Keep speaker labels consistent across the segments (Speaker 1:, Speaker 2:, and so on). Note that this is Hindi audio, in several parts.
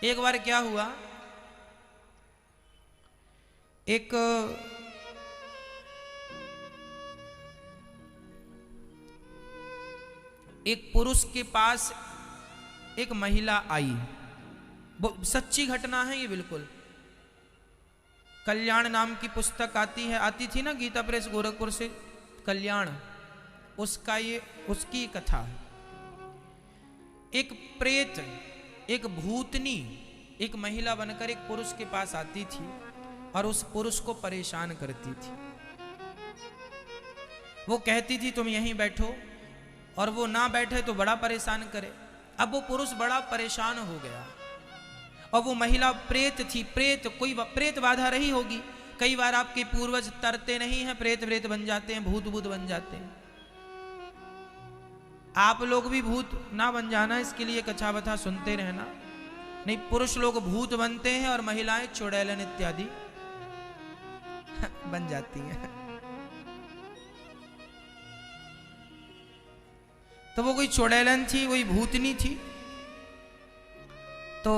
Speaker 1: एक बार क्या हुआ, एक पुरुष के पास एक महिला आई। वो सच्ची घटना है ये बिल्कुल। कल्याण नाम की पुस्तक आती थी ना गीता प्रेस गोरखपुर से, कल्याण, उसकी कथा है। एक प्रेत, एक भूतनी, एक महिला बनकर एक पुरुष के पास आती थी और उस पुरुष को परेशान करती थी। वो कहती थी तुम यहीं बैठो, और वो ना बैठे तो बड़ा परेशान करे। अब वो पुरुष बड़ा परेशान हो गया, और वो महिला प्रेत थी। कोई प्रेत बाधा रही होगी। कई बार आपके पूर्वज तरते नहीं हैं, प्रेत बन जाते हैं, भूत बन जाते हैं। आप लोग भी भूत ना बन जाना, इसके लिए कथा बथा सुनते रहना। नहीं, पुरुष लोग भूत बनते हैं और महिलाएं चुड़ैलन इत्यादि बन जाती हैं। तो वो कोई चुड़ैलन थी, कोई भूतनी थी। तो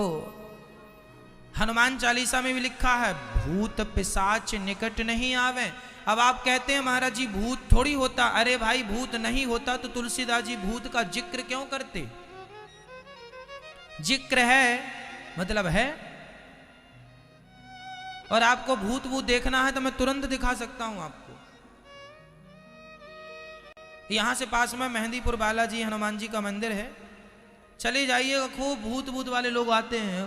Speaker 1: हनुमान चालीसा में भी लिखा है भूत पिशाच निकट नहीं आवे। अब आप कहते हैं महाराज जी भूत थोड़ी होता। अरे भाई, भूत नहीं होता तो तुलसीदास जी भूत का जिक्र क्यों करते? जिक्र है मतलब है। और आपको भूत देखना है तो मैं तुरंत दिखा सकता हूं आपको। यहां से पास में मेहंदीपुर बालाजी हनुमान जी का मंदिर है, चले जाइएगा। खूब भूत वाले लोग आते हैं,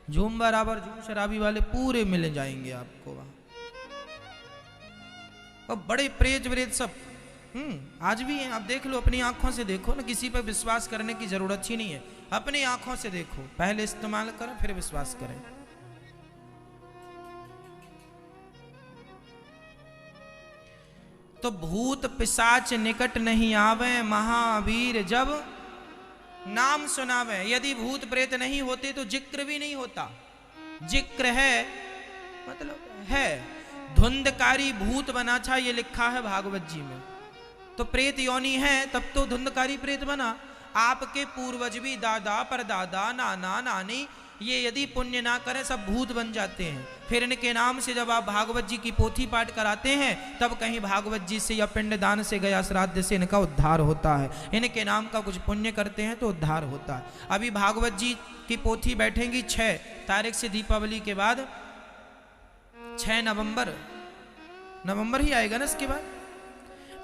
Speaker 1: झूम बराबर झूम शराबी वाले पूरे मिल जाएंगे आपको वहां। और बड़े प्रेत सब आज भी हैं। आप देख लो, अपनी आंखों से देखो ना, किसी पर विश्वास करने की जरूरत ही नहीं है। अपनी आंखों से देखो, पहले इस्तेमाल करें फिर विश्वास करें। तो भूत पिशाच निकट नहीं आवे, महावीर जब नाम सुनावे। यदि भूत प्रेत नहीं होते तो जिक्र भी नहीं होता। जिक्र है मतलब है। धुंधकारी भूत बना था, ये लिखा है भागवत जी में। तो प्रेत योनि है तब तो धुंधकारी प्रेत बना। आपके पूर्वज भी दादा परदादा नाना नानी ये यदि पुण्य ना करें सब भूत बन जाते हैं। फिर इनके नाम से जब आप भागवत जी की पोथी पाठ कराते हैं तब कहीं भागवत जी से या पिंडदान से गया श्राद्ध से इनका उद्धार होता है। इनके नाम का कुछ पुण्य करते हैं तो उद्धार होता है। अभी भागवत जी की पोथी बैठेंगी 6 तारीख से, दीपावली के बाद 6 नवंबर ही आएगा ना इसके बाद।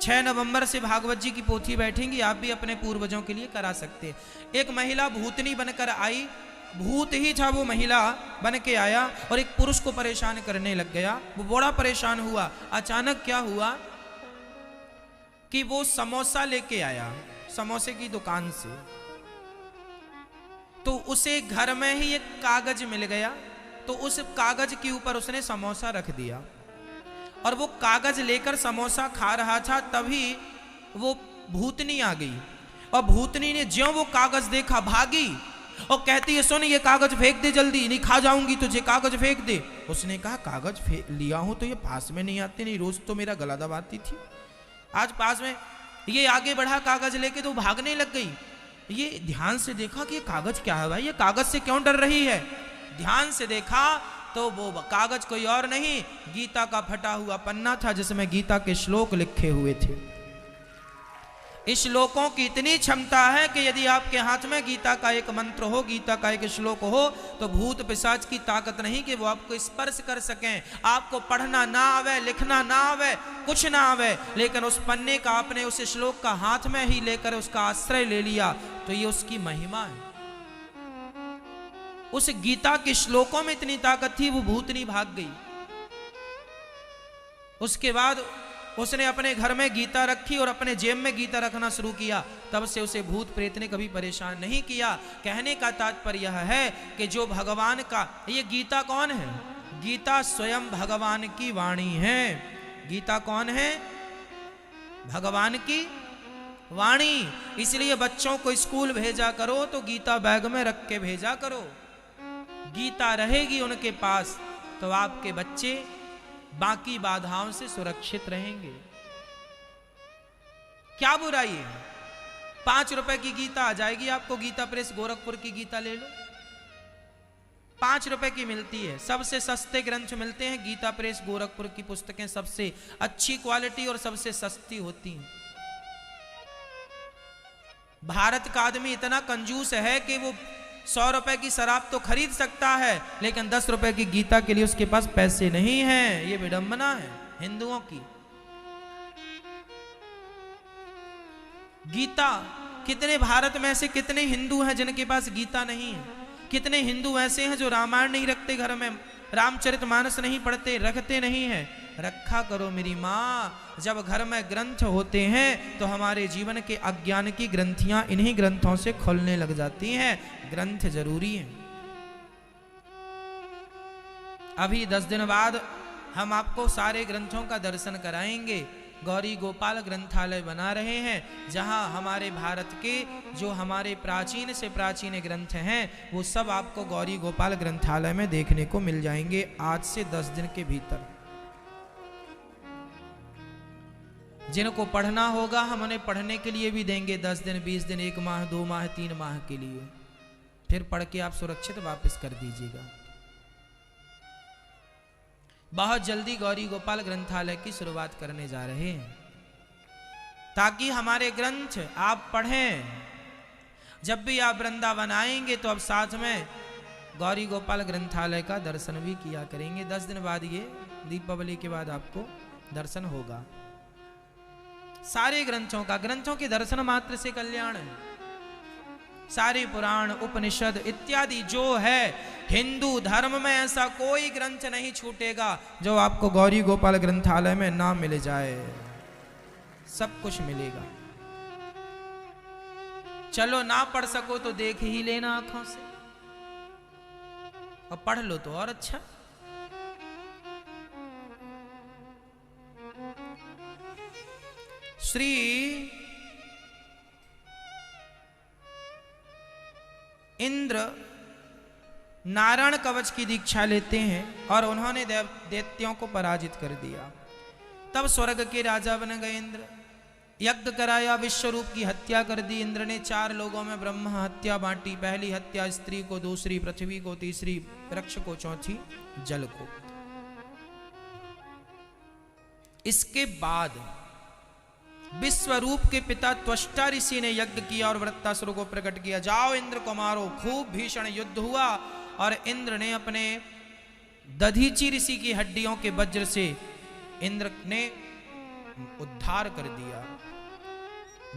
Speaker 1: 6 नवंबर से भागवत जी की पोथी बैठेंगी। आप भी अपने पूर्वजों के लिए करा सकते हैं। एक महिला भूतनी बनकर आई, भूत ही था वो महिला बन के आया और एक पुरुष को परेशान करने लग गया। वो बड़ा परेशान हुआ। अचानक क्या हुआ कि वो समोसा लेके आया समोसे की दुकान से। तो उसे घर में ही एक कागज मिल गया। तो उस कागज के ऊपर उसने समोसा रख दिया और वो कागज लेकर समोसा खा रहा था। तभी वो भूतनी आ गई और भूतनी ने ज्यों वो कागज देखा भागी और कहती है सुन ये कागज फेंक दे जल्दी, नहीं खा जाऊंगी तुझे, कागज फेंक दे। उसने कहा कागज फेंक लिया हूं तो ये पास में नहीं आती, नहीं रोज तो मेरा गला दबाती थी, आज पास में। ये आगे बढ़ा कागज लेके तो भागने लग गई। ये ध्यान से देखा कि ये कागज क्या है भाई, ये कागज से क्यों डर रही है। ध्यान से देखा तो वो कागज कोई और नहीं, गीता का फटा हुआ पन्ना था जिसमें गीता के श्लोक लिखे हुए थे। इस श्लोकों की इतनी क्षमता है कि यदि आपके हाथ में गीता का एक मंत्र हो, गीता का एक श्लोक हो, तो भूत पिशाच की ताकत नहीं कि वो आपको स्पर्श कर सकें। आपको पढ़ना ना आवे, लिखना ना आवे, कुछ ना आवे, लेकिन उस पन्ने का आपने उस श्लोक का हाथ में ही लेकर उसका आश्रय ले लिया तो ये उसकी महिमा है। उस गीता के श्लोकों में इतनी ताकत थी, वो भूतनी भाग गई। उसके बाद उसने अपने घर में गीता रखी और अपने जेब में गीता रखना शुरू किया। तब से उसे भूत प्रेत ने कभी परेशान नहीं किया। कहने का तात्पर्य यह है कि जो भगवान का, ये गीता कौन है? गीता स्वयं भगवान की वाणी है। गीता कौन है? भगवान की वाणी। इसलिए बच्चों को स्कूल भेजा करो तो गीता बैग में रख के भेजा करो। गीता रहेगी उनके पास तो आपके बच्चे बाकी बाधाओं से सुरक्षित रहेंगे। क्या बुराई है? 5 रुपए की गीता आ जाएगी आपको, गीता प्रेस गोरखपुर की गीता ले लो। ₹5 की मिलती है। सबसे सस्ते ग्रंथ मिलते हैं गीता प्रेस गोरखपुर की पुस्तकें सबसे अच्छी क्वालिटी और सबसे सस्ती होती हैं। भारत का आदमी इतना कंजूस है कि वो ₹100 की शराब तो खरीद सकता है, लेकिन ₹10 की गीता के लिए उसके पास पैसे नहीं हैं। ये विडंबना है हिंदुओं की। गीता, कितने भारत में ऐसे कितने हिंदू हैं जिनके पास गीता नहीं है? कितने हिंदू ऐसे हैं जो रामायण नहीं रखते घर में, रामचरितमानस नहीं पढ़ते, रखते नहीं है? रखा करो मेरी माँ। जब घर में ग्रंथ होते हैं तो हमारे जीवन के अज्ञान की ग्रंथियां इन्हीं ग्रंथों से खोलने लग जाती हैं। ग्रंथ जरूरी है। अभी 10 दिन बाद हम आपको सारे ग्रंथों का दर्शन कराएंगे। गौरी गोपाल ग्रंथालय बना रहे हैं, जहां हमारे भारत के जो हमारे प्राचीन से प्राचीन ग्रंथ हैं वो सब आपको गौरी गोपाल ग्रंथालय में देखने को मिल जाएंगे आज से 10 दिन के भीतर। जिनको पढ़ना होगा हम उन्हें पढ़ने के लिए भी देंगे 10 दिन, 20 दिन, 1 माह, 2 माह, 3 माह के लिए। फिर पढ़ के आप सुरक्षित वापस कर दीजिएगा। बहुत जल्दी गौरी गोपाल ग्रंथालय की शुरुआत करने जा रहे हैं, ताकि हमारे ग्रंथ आप पढ़ें। जब भी आप वृंदावन आएंगे तो अब साथ में गौरी गोपाल ग्रंथालय का दर्शन भी किया करेंगे। 10 दिन बाद, ये दीपावली के बाद आपको दर्शन होगा सारे ग्रंथों का। ग्रंथों के दर्शन मात्र से कल्याण है। सारे पुराण, उपनिषद इत्यादि जो है हिंदू धर्म में, ऐसा कोई ग्रंथ नहीं छूटेगा जो आपको गौरी गोपाल ग्रंथालय में ना मिल जाए। सब कुछ मिलेगा। चलो ना पढ़ सको तो देख ही लेना आंखों से, और पढ़ लो तो और अच्छा। श्री इंद्र नारायण कवच की दीक्षा लेते हैं और उन्होंने दैत्यों को पराजित कर दिया। तब स्वर्ग के राजा बन गए इंद्र। यज्ञ कराया, विश्वरूप की हत्या कर दी। इंद्र ने 4 लोगों में ब्रह्म हत्या बांटी। पहली हत्या स्त्री को, दूसरी पृथ्वी को, तीसरी वृक्ष को, चौथी जल को। इसके बाद विश्वरूप के पिता त्वष्टा ऋषि ने यज्ञ किया और वृत्तासुर को प्रकट किया। जाओ इंद्र को मारो। खूब भीषण युद्ध हुआ और इंद्र ने अपने दधीची ऋषि की हड्डियों के वज्र से इंद्र ने उद्धार कर दिया।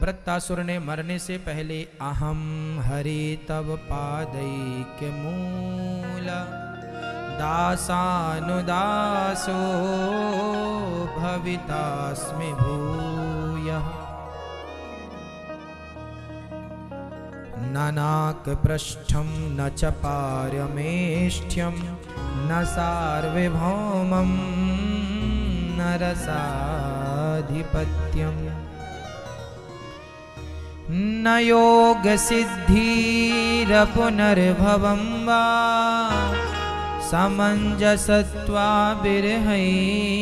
Speaker 1: वृत्तासुर ने मरने से पहले अहम हरि तब पादैक्य मूल दासानुदासो भवितास्मि भूयः नानाक पृष्ठम न च पार्यमेष्ठ्यम न सार्वभौमं न रसाधिपत्यम न योग सिद्धिरपुनर्भवं वा समंजसत्वा बिरहैकांक्षे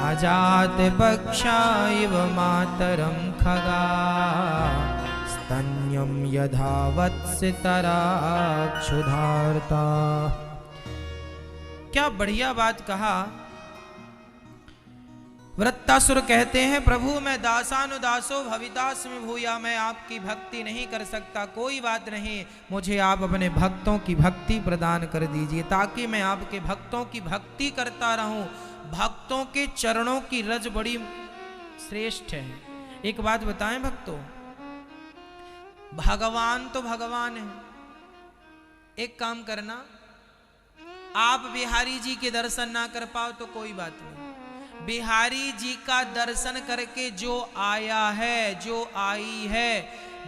Speaker 1: अजात पक्षा इव मातरं खगा स्तन्यं यथा वत्सितरा क्षुधार्ता। क्या बढ़िया बात कहा। वृत्तासुर कहते हैं प्रभु मैं दासानुदासो भवितास्मि भूया, मैं आपकी भक्ति नहीं कर सकता। कोई बात नहीं, मुझे आप अपने भक्तों की भक्ति प्रदान कर दीजिए ताकि मैं आपके भक्तों की भक्ति करता रहूं। भक्तों के चरणों की रज बड़ी श्रेष्ठ है। एक बात बताएं भक्तों, भगवान तो भगवान है। एक काम करना, आप बिहारी जी के दर्शन ना कर पाओ तो कोई बात नहीं, बिहारी जी का दर्शन करके जो आया है, जो आई है,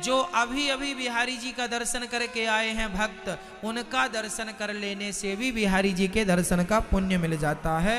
Speaker 1: जो अभी अभी बिहारी जी का दर्शन करके आए हैं भक्त, उनका दर्शन कर लेने से भी बिहारी जी के दर्शन का पुण्य मिल जाता है।